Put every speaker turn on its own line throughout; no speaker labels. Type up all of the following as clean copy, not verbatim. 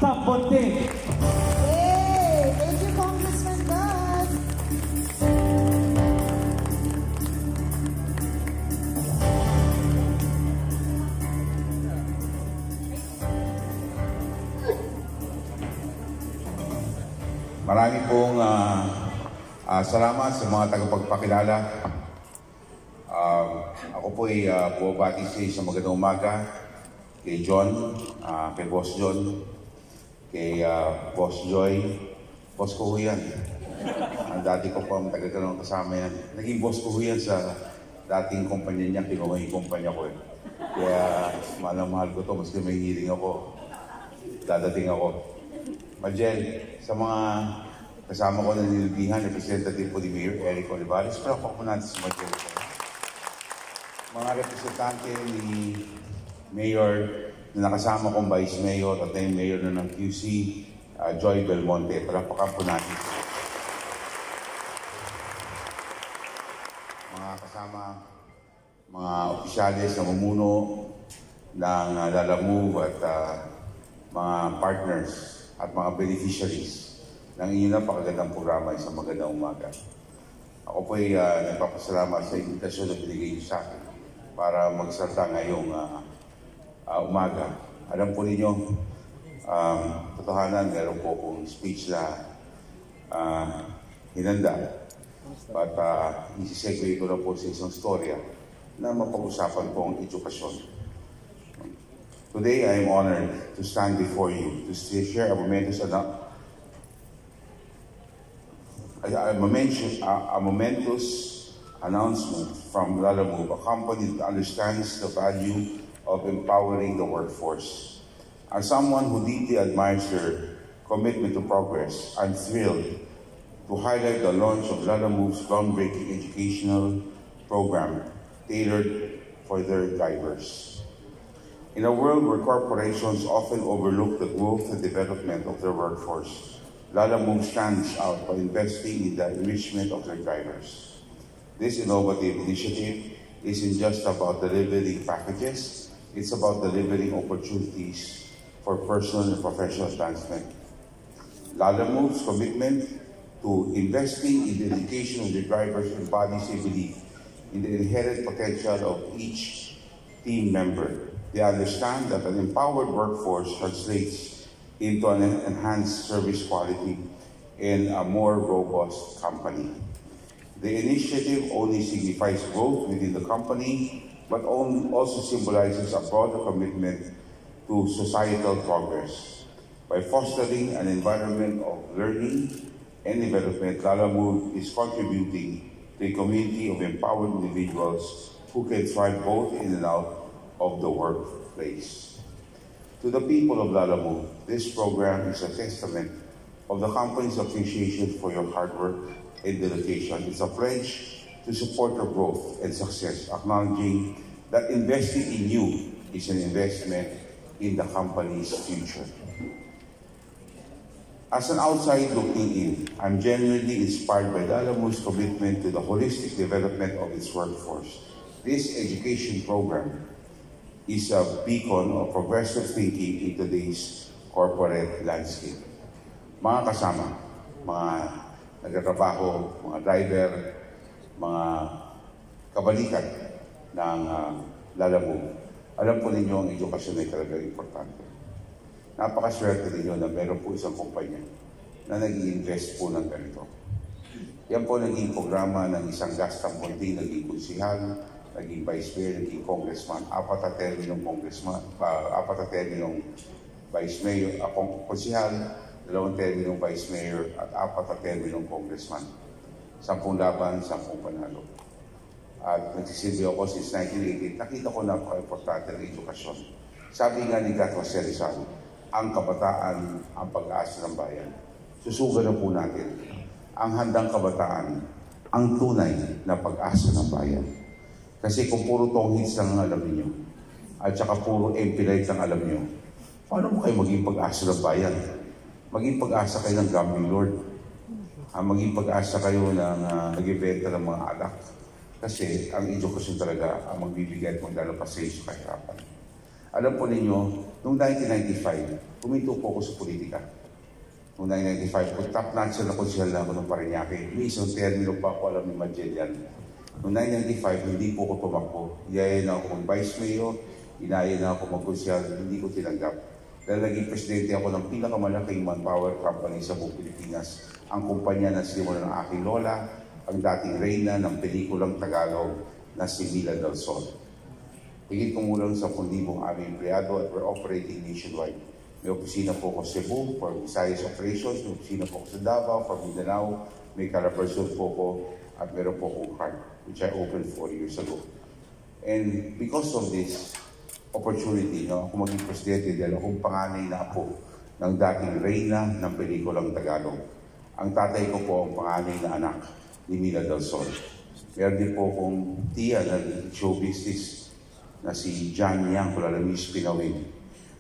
Tambonting.
Hey, thank you, Congressman Gus.
Marami pong salamat sa mga tagapagpakilala. Ako po ay bumabati sa magandang umaga kay John, kay Boss John, kay Boss Joy. Boss ko ho yan. Dati ko pa matagal ka naman kasama yan. Naging boss ko ho yan sa dating kumpanya niya, kinuha yung kumpanya ko eh. Kaya mahal ko to, maski may hiling ako, dadating ako. Majel, sa mga kasama ko na nililihan, representative po ni Mayor Eric Olivares, pero ako po natin si Majel. Mga representante ni Mayor na nakasama kong Vice Mayor at na yung Mayor na ng QC, Joy Belmonte, pero po natin. Mga kasama, mga opisyalis na mumuno ng Lala Move at mga partners at mga beneficiaries ng inyong napakagandang programa sa magandang umaga. Ako po ay nagpapasalamat sa invitasyon na binigay niyo sa akin para magsalita ngayong umaga. Alam po ninyo, totohanan, meron po akong speech na hinanda. But isi-segue ko na po sa isang storya na mapag-usapan po ang edukasyon. Today, I am honored to stand before you to share a momentous announcement from Lala Move, a company that understands the value of empowering the workforce. As someone who deeply admires their commitment to progress, I'm thrilled to highlight the launch of Lala Move's groundbreaking educational program tailored for their drivers. In a world where corporations often overlook the growth and development of their workforce, Lala Move stands out by investing in the enrichment of their drivers. This innovative initiative isn't just about delivering packages, it's about delivering opportunities for personal and professional advancement. Lala Move's commitment to investing in the education of their drivers embodies a belief in the inherent potential of each team member. They understand that an empowered workforce translates into an enhanced service quality and a more robust company. The initiative only signifies growth within the company, but also symbolizes a broader commitment to societal progress. By fostering an environment of learning and development, Lala Move is contributing to a community of empowered individuals who can thrive both in and out of the workplace. To the people of Lala Move, this program is a testament of the company's appreciation for your hard work and dedication. It's a pledge to support your growth and success, acknowledging that investing in you is an investment in the company's future. As an outside looking in, I'm genuinely inspired by Lala Move's commitment to the holistic development of its workforce. This education program is a beacon of progressive thinking in today's corporate landscape. Mga kasama, mga nagtatrabaho, mga driver, mga kabalikat ng Lala Move, alam po ninyo ang edukasyon ay talagang importante. Napakaswerte ninyo na meron po isang kumpanya na nag-i-invest po ng ganito. Yan po naging programa ng isang gastang konti, naging konsihal, naging vice mayor, naging congressman, apat na terminong vice mayor, konsihal, 2 terminong vice mayor, at 4 na terminong congressman. 10 laban, 10 panalo. At nagsisilbi ako since 1988, nakita ko napaka-importante ng edukasyon. Sabi nga ni Gat Jose Rizal, ang kabataan ang pag-asa ng bayan. Susugan na po natin ang handang kabataan, ang tunay na pag-asa ng bayan. Kasi kung puro tong hits lang ang alam niyo, at saka puro MP light lang alam niyo, paano mo kayo maging pag-asa ng bayan? Maging pag-asa kayo ng gambling lord. Maging pag-asa kayo ng nag-ibenta ng mga alak. Kasi ang edukasyon talaga ang magbibigay at maglalabas sa iyo sa kahirapan. Alam po ninyo, Noong 1995, puminto po ako sa politika. Noong 1995, kung top notch na konsyal na ako ng Parañaque, may isang termino pa ako alam ni Madjelian. Noong 1995, hindi po ako tumakbo. Iyayin na ako mag-vice mayor, inayin na ako mag-konsyal, hindi ko tinanggap. Dahil naging presidente ako ng pinakamalaking manpower company sa buong Pilipinas. Ang kumpanya na sinimulan ng aking lola, ang dating reyna ng pelikulang Tagalog na si Mila Del Sol. Higit kumulang 10,000 aming empleyado at we're operating nationwide. May opisina po ko sa Cebu for Visayas Operations, may opisina po ko sa Davao for Mindanao, may Calabarzon po ko at meron po kong card, which I opened 4 years ago. And because of this opportunity, ako maging presidente dahil akong panganay na apo ng dating reyna ng pelikulang Tagalog. Ang tatay ko po ang panganay na anak ni Mila Del Sol. Meron din po akong tiya na show business na si John Yang Kulalamis Pinawin.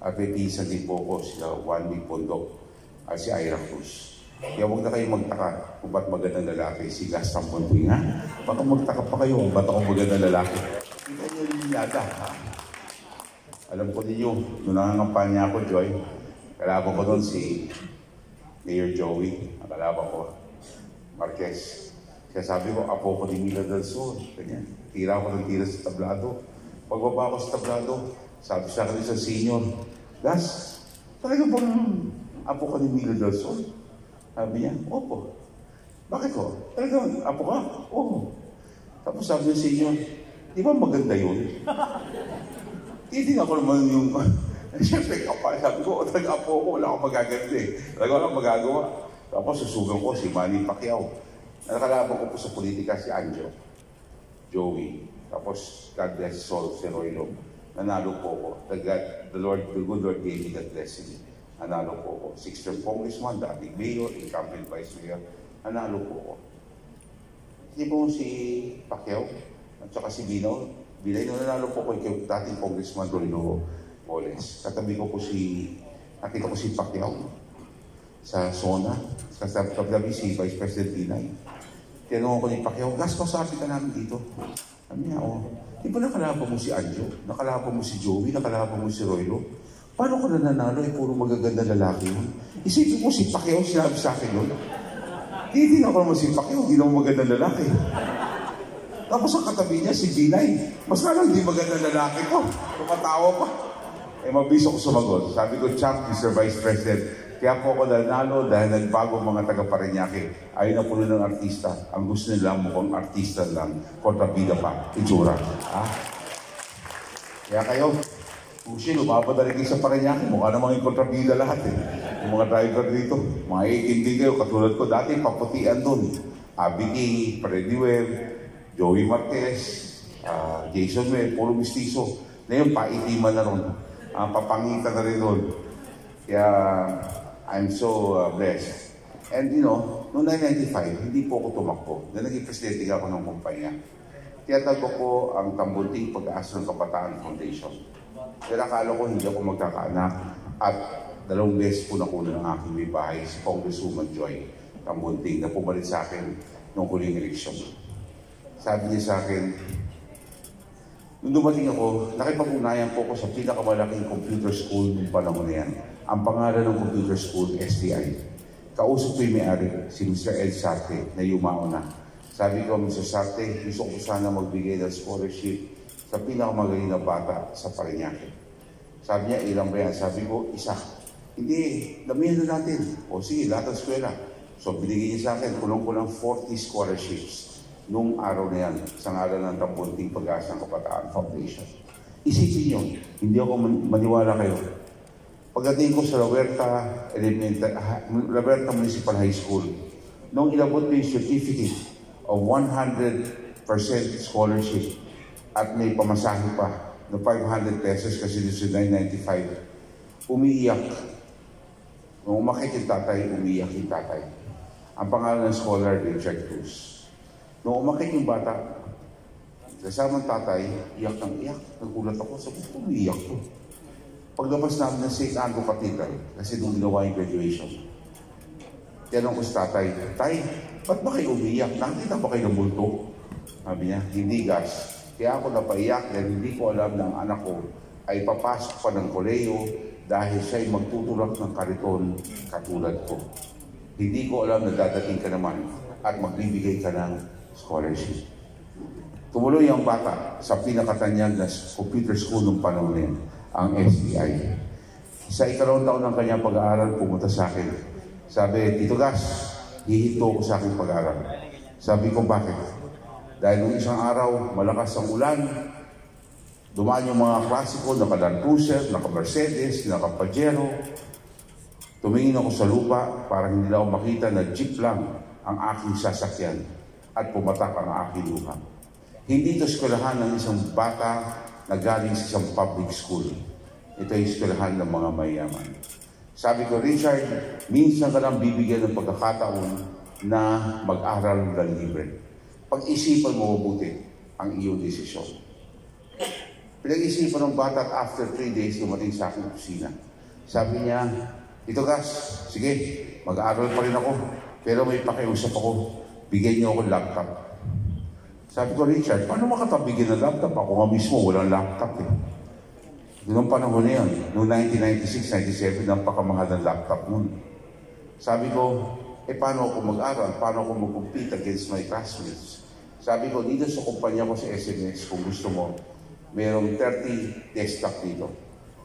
At may tiisan din po ko sila Juan B. Pondo at si Ira Cruz. Kaya huwag na kayong magtaka kung ba't magandang lalaki si Gaston Ponting, ha? Baka magtaka pa kayo kung ba't ako magandang lalaki. Hindi nyo rin yata, ha? Alam ko ninyo, nung nangangampanya ako, Joy, kalaban ko doon si Mayor Joey, ang kalaban ko, Marquez. Kaya sabi ko, apo ko ni Mila Del Sol. Ganyan. Tira ko ng tira sa tablado. Pagbaba ko sa tablado, sabi sa akin sa senior, Gas, talaga bang apo ka ni Mila Del Sol? Sabi niya, opo. Bakit ko? Talaga, apo ka? Oo. Tapos sabi niya sa senior, di ba maganda yun? Hindi ako naman yung, siyempre kapal, sabi ko, talaga apo ko, wala akong magaganda eh. Talaga walang magagawa. Tapos susugan ko si Manny Pacquiao. Nakalaban ko po sa politika si Anjo, Joey. Tapos, God bless his soul, si Roylo. Nanalo po ko. The good Lord gave me that blessing. Nanalo po ko. 6-term congressman, dating mayor, incumbent vice mayor. Nanalo po ko. Hindi po si Pacquiao at saka si Binay, nanalo po ko kay dating congressman Rolino Poles. Katabi ko po nakita ko si Pacquiao sa SONA, sa tabi si Vice President Binay. Tinanong ko ni Pacquiao, Gas, kasabi ka namin dito. Sabi niya, di ba nakalaban mo si Anjo? Nakalaban mo si Joey? Nakalaban mo si Roylo? Paano ko na nanalo? Puro magaganda lalaki yun. Isipin mo si Pacquiao, sinabi sa akin yun. Hindi na ako naman si Pacquiao, hindi naman maganda lalaki. Tapos ang katabi niya, si Binay. Mas lang hindi maganda lalaki ko. Tumatawa pa. Mabis ako sumagot. Sabi ko, Champ, Mr. Vice President, kaya po ako nanalo dahil nagbago mga taga-Parañaque. Ayaw na po ng artista. Ang gusto nila mukhang artista lang. Kontrabida pa. Itsura. Ha? Kaya kayo, Pushin, umapadali kayo sa Parañaque. Mukha namang yung kontrabida lahat eh. Yung mga driver dito. Mga 18 din kayo. Katulad ko dati, paputian doon. Abby King, Freddy Webb, Joey Marquez, Jason Webb, puro mistiso. Ngayon, paitiman na ron. Papangitan na rin doon. Kaya, I'm so blessed. And noong 1995, hindi po ako tumakbo. Naging presidente ako ng kumpanya. Tiyatag ko po ang Tambunting Pag-asa ng Kabataan Foundation. Pero akala ko hindi ako magkakaanak. At 2 beses po nakuha ng aking may bahay si Congresswoman Joy Tambunting na pumalit sa akin noong huling eleksyon. Sabi niya sa akin, nung dumating ako, nakipag-unayan po ako sa pinakamalaking computer school ng panahon na yan. Ang pangalan ng computer school, STI. Kausap ko yung may-ari, si Mr. Ed Sarte, na yumao na. Sabi ko, Mr. Sarte, gusto ko sana magbigay ng scholarship sa pinakamagaling na bata sa Parañaque. Sabi niya, ilang ba yan? Sabi ko, 1. Hindi, damihan na natin. O sige, lahat ng eskwela. So binigay niya sa akin, kulang-kulang 40 scholarships nung araw na yan sa ngalan ng Tambunting Pag-asa ng Kabataan Foundation. Isipin niyo, hindi ako maniwala kayo. Pagdating ko sa La Huerta Municipal High School, nung inabot ko yung certificate of 100% scholarship at may pamasahe pa na 500 pesos kasi dito sa 995, umiiyak. Nung umakit yung tatay, umiiyak yung tatay. Ang pangalan ng scholar, Richard Cruz. Nung umakit yung bata, kasamang tatay, iyak ng iyak. Nagulat ako, sabi ko, umiiyak ko. Paglabas namin ng St. Andrew Cathedral, kasi nung ginawa yung graduation, tinanong ko sa tatay, Tay, ba't ba kayo umiiyak? Nakita ba kayo ng multo? Sabi niya, hindi Gas. Kaya ako napaiyak dahil hindi ko alam na ang anak ko ay papasok pa ng koleyo dahil siya'y magtutulak ng kariton katulad ko. Hindi ko alam na dadating ka naman at magbibigay ka ng scholarship. Tumuloy ang bata sa pinakatanyag na computer school ng panahon niya, ang STI. Sa ikalawang taon ng kanyang pag-aaral, pumunta sa akin. Sabi, Tito Gas, hihinto ko sa aking pag-aaral. Sabi ko, bakit? Dahil nung isang araw, malakas ang ulan, dumaan yung mga klase ko, naka-Land Cruiser, naka-Mercedes, naka-Pajero. Tumingin ako sa lupa para hindi na ako makita na jeep lang ang aking sasakyan at pumatak ang aking luha. Hindi ito eskwelahan ng isang bata na galing sa isang public school. Ito ay eskwelahan ng mga mayaman. Sabi ko, Richard, minsan ka lang bibigyan ng pagkakataon na mag-aral ng libre. Pag-isipan mo mabuti ang iyong desisyon. Pinag-isipan ng bata at after 3 days, dumating sa aking kusina. Sabi niya, Ito Gas, sige, mag-aaral pa rin ako, pero may pakiusap ako, bigyan niyo ako laptop. Sabi ko, Richard, paano makatabigyan ng laptop? Ako nga mismo, walang laptop eh. Noong panahon na yun, noong 1996-97, napakamahal ng laptop noon. Sabi ko, paano ako mag-aral? Paano ako mag-compete against my classmates? Sabi ko, dito sa kumpanya ko sa SMS, kung gusto mo, mayroong 30 desktop dito.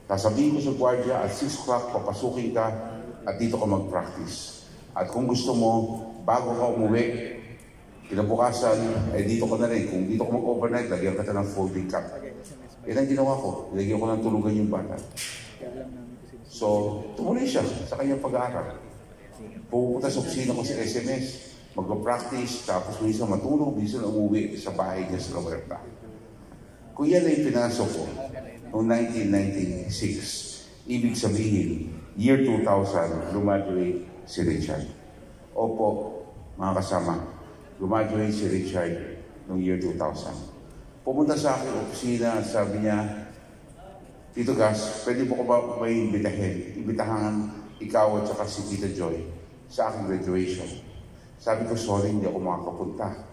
Sasabihin ko sa gwardiya, at 6 o'clock, papasukin ka, at dito ka mag-practice. At kung gusto mo, bago ka umuwi, kinabukasan, dito ka na rin. Kung dito ka mag-overnight, lagyan ka ng folding cap. Yan ang ginawa ko. Lagyan ko ng tulugan yung bata. So, tumuloy siya sa kanyang pag-aaral. Pupunta sa opisina ko sa SMS, mag-practice, tapos minsan matulog, minsan umuwi sa bahay niya sa Roberta. Kung yan ay pinasok ko noong 1996, ibig sabihin, year 2000, graduate si Richard. Opo, mga kasama, graduate si Richard noong year 2000. Pumunta sa akin opisina at sabi niya, Tito Gas, pwede mo ko ba may imbitahan ikaw at saka si Tita Joy sa aking graduation? Sabi ko, sorry, hindi ako makakapunta.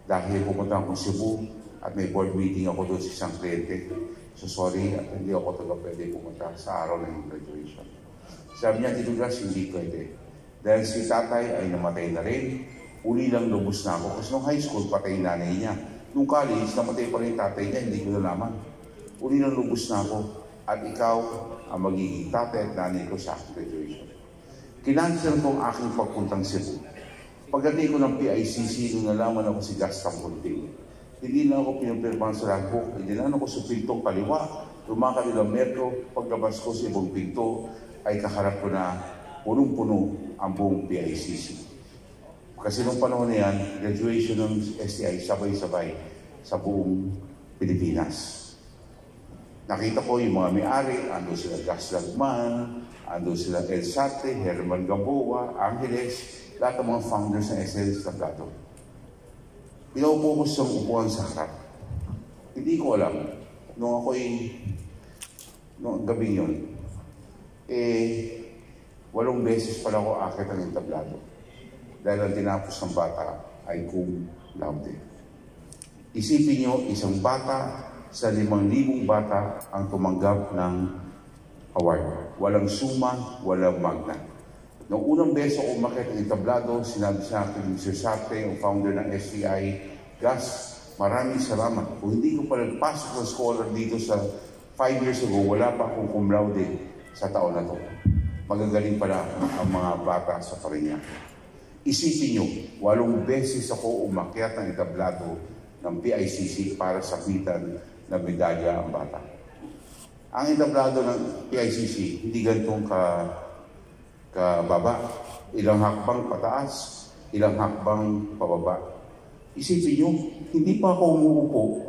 Dahil pumunta akong Cebu at may board meeting ako doon sa isang kliyente. So sorry, at hindi ako pwede pumunta sa araw ng graduation. Sabi niya, Tito Gas, hindi pwede. Dahil si tatay ay namatay na rin, uli lang lubos na ako. Kasi nung high school, patay nanay niya. Nung college, namatay pa rin tatay niya, hindi ko nalaman. Uli lang lubos na ako, at ikaw ang magiging tatay at nanay ko sa aking graduation. Kinansel ko ang aking pagpuntang Cebu. Pagdating ko ng PICC, nung nalaman ako si Gaston Bunting, hindi na ako pinapirmahan sa logbook, hindi na ako sa pintong kaliwa, lumakad nilang metro, paglabas ko sa ibang pinto, ay kaharap ko na punong-puno ang buong PICC. Kasi nung panahon na yan, graduation ng STI, sabay-sabay sa buong Pilipinas. Nakita ko yung mga may-ari, ando sila Gas Lagman, ando sila El Sate, Herman Gamboa, Angeles, lahat ng mga founders ng SL Tablado. Pinaupo ko sa upuan sa harap. Hindi ko alam, nung gabing yun, 8 beses pala ako akit ang entablado. Dahil ang tinapos ng bata ay cum laude. Isipin nyo, isang bata sa 5,000 bata ang tumanggap ng award. Walang suma, walang magna. Noong unang beses ako umakit ng entablado, sinabi sa akin ni Sir Sate, ang founder ng STI, Gas, maraming salamat. Kung hindi ko pa nagpasok ng scholar dito sa 5 years ago, wala pa akong cum laude sa taon na to. Magagaling pala ang mga bata sa Parañaque. Isipin nyo, 8 beses ako umakyat ng entablado ng PICC para sabitan na medalya ang bata. Ang entablado ng PICC, hindi ganitong kababa. Ilang hakbang pataas, ilang hakbang pababa. Isipin nyo, hindi pa ako umuupo.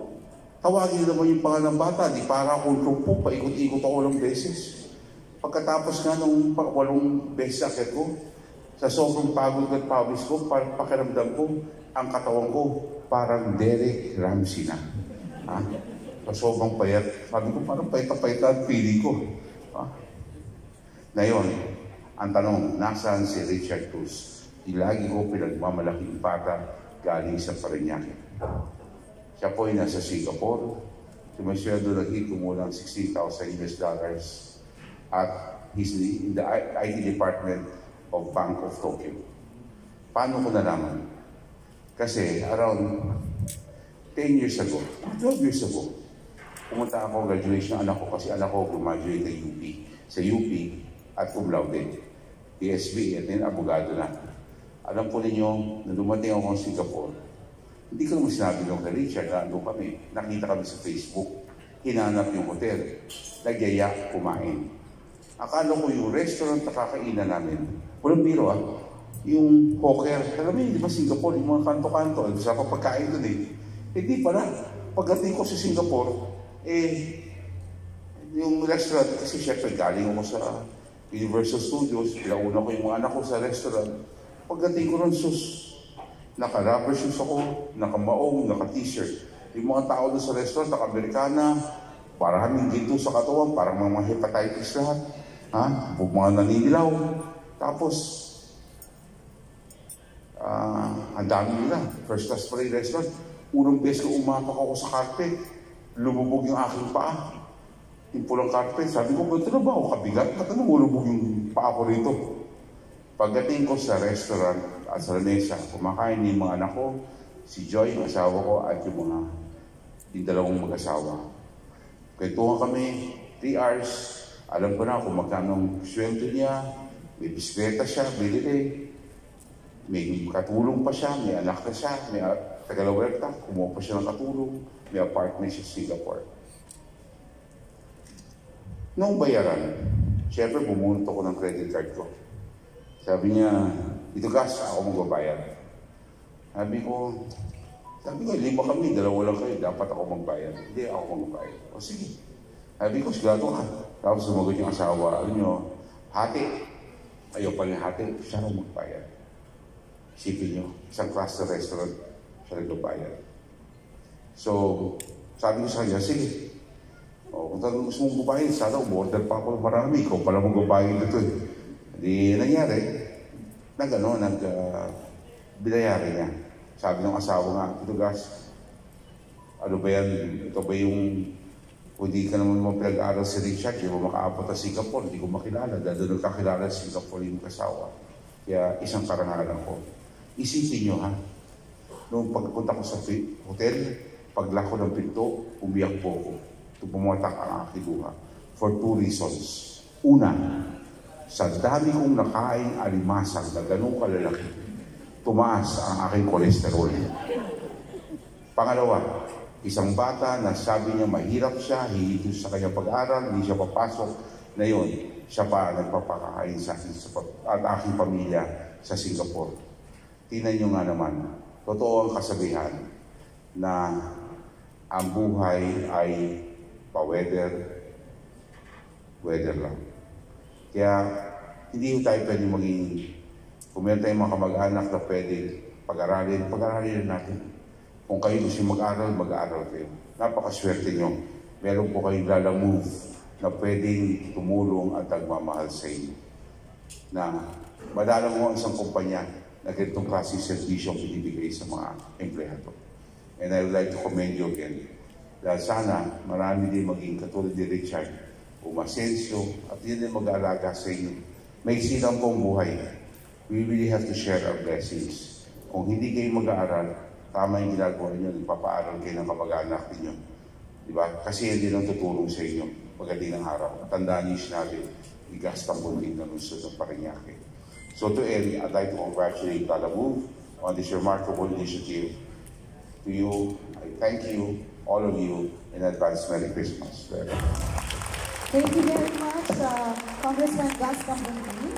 Tawagin naman yung pangalan ng bata, di para akong trumpo, paikot-ikot ako 8 beses. Pagkatapos nga nung 8 beses akit ko, sa sobrang pagod at pawis ko, pakiramdam ko, ang katawan ko parang Derek Ramsey na. Sa sobrang payat. Sabi ko, parang payat-payat ang feeling ko. Ngayon, ang tanong, nasaan si Richard Cruz? Lagi ko pinagmamalaking bata galing sa Parañaque. Siya po ay nasa Singapore. Sumasweldo ng hit kumulang $16,000. at he's in the IT department of Bank of Tokyo. Paano ko nalaman? Kasi around 10 years ago, 12 years ago, pumunta ako, graduation ng anak ko kasi anak ko graduate ng UP. Sa UP at cum laude. PSB at then abogado na. Alam po ninyo, na dumating ako sa Singapore, hindi ko naman sinabi nung kay Richard na doon kami. Nakita kami sa Facebook, hinanap yung hotel, nagyaya, kumain. Akala ko yung restaurant na kakainan namin, walang biro yung hawker, alam mo yun, di ba Singapore, yung mga kanto-kanto, sa pagkain doon Hindi pala, pagdating ko sa Singapore, yung restaurant, kasi syempre galing ako sa Universal Studios, pinauna ko yung mga anak ko sa restaurant. Pagdating ko ron, naka-rubber shoes ako, naka-maong, naka-t-shirt. Yung mga tao doon sa restaurant, naka-Amerikana, para kaming ginto sa katawan, parang mga hepatitis lahat. Mga naninilaw. Tapos, ang dami nila. First class pa rin restaurant. Unang beses ko umapak ako sa carpet. Lumubog yung aking paa. Yung pulang carpet. Sabi ko, ganito na ba ako kabigat? Ba't ano lumubog yung paa ko rito? Pagdating ko sa restaurant at sa lamesa, kumakain yung mga anak ko, si Joy, yung asawa ko, at yung dalawang mag-asawa. Kwentuhan kami, 3 hours. Alam ko na kung magkano ang sweldo niya, may bisikleta siya, binili. May katulong pa siya, may anak na siya, may Tagalawerta, kumuha pa siya ng katulong, may apartment siya sa Singapore. Nung bayaran, syempre bumunot ako ng credit card ko. Sabi niya, ito gas, ako magbabayad. Sabi ko, 5 kami, 2 lang kayo, dapat ako magbayad. Hindi, ako magbayad. O sige. Sabi ko, sigado ka. Tapos sumagot yung asawa, alam nyo, hati. Ayaw pa niya hati, siya ako magbayad. Isipin nyo, isang class na restaurant, siya nagbabayad. So, sabi ko sa kanya, sige. Kung talagang gusto mong babayad, sana umorder pa ako ng marami. Ikaw pala magbabayad ito Hindi nangyari. Binayari niya. Sabi ng asawa nga, ito gas, ano ba yan? Ito ba yung, kung di ka naman pinag-aaral si Richard, di mo makaabot sa Singapore, hindi ko makilala. Dahil doon nagkakilala sa Singapore yung kasawa. Kaya isang karangalan ko. Isipin nyo noong pagpunta ko sa hotel, paglako ng pinto, umiyak po ako. Pumatak ang aking luha. For 2 reasons. Una, sa dami kong nakain alimasag na ganun kalalaki, tumaas ang aking kolesterol. Pangalawa, isang bata na sabi niya mahirap siya, hihito sa kanyang pag-aral, hindi siya papasok. Na yun, siya pa nagpapakain sa akin at aking pamilya sa Singapore. Tingnan nyo nga naman, totoo ang kasabihan na ang buhay ay pa-weather lang. Kaya hindi tayo pwede maging, kung meron tayong mga kamag-anak na pwede pag-aralin natin. Kung kayo gusto mag-aaral kayo. Napakaswerte nyo. Meron po kayong lalamove na pwedeng tumulong at nagmamahal sa inyo. Na madala mo ang isang kumpanya na ganitong klaseng servisyo ang binibigay sa mga empleyado. And I would like to commend you again. Dahil sana marami din maging katulad ni Richard, umasensyo, at yun din mag-aalaga sa inyo. May silang pong buhay. We really have to share our blessings. Kung hindi kayo mag-aaral, tama yung ginagawa niyo, ipapaaral kayo ng kamag-anak ninyo. Diba? Kasi hindi lang tutulong sa inyo pagdating ng araw. At tandaan niyo sinabi, igastang bunting na lusod ng Parañaque. So to end, I'd like to congratulate Lalamove on this remarkable initiative. To you, I thank you, all of you, in advance. Merry Christmas.
Thank you very much, Congressman Gus Cambongi.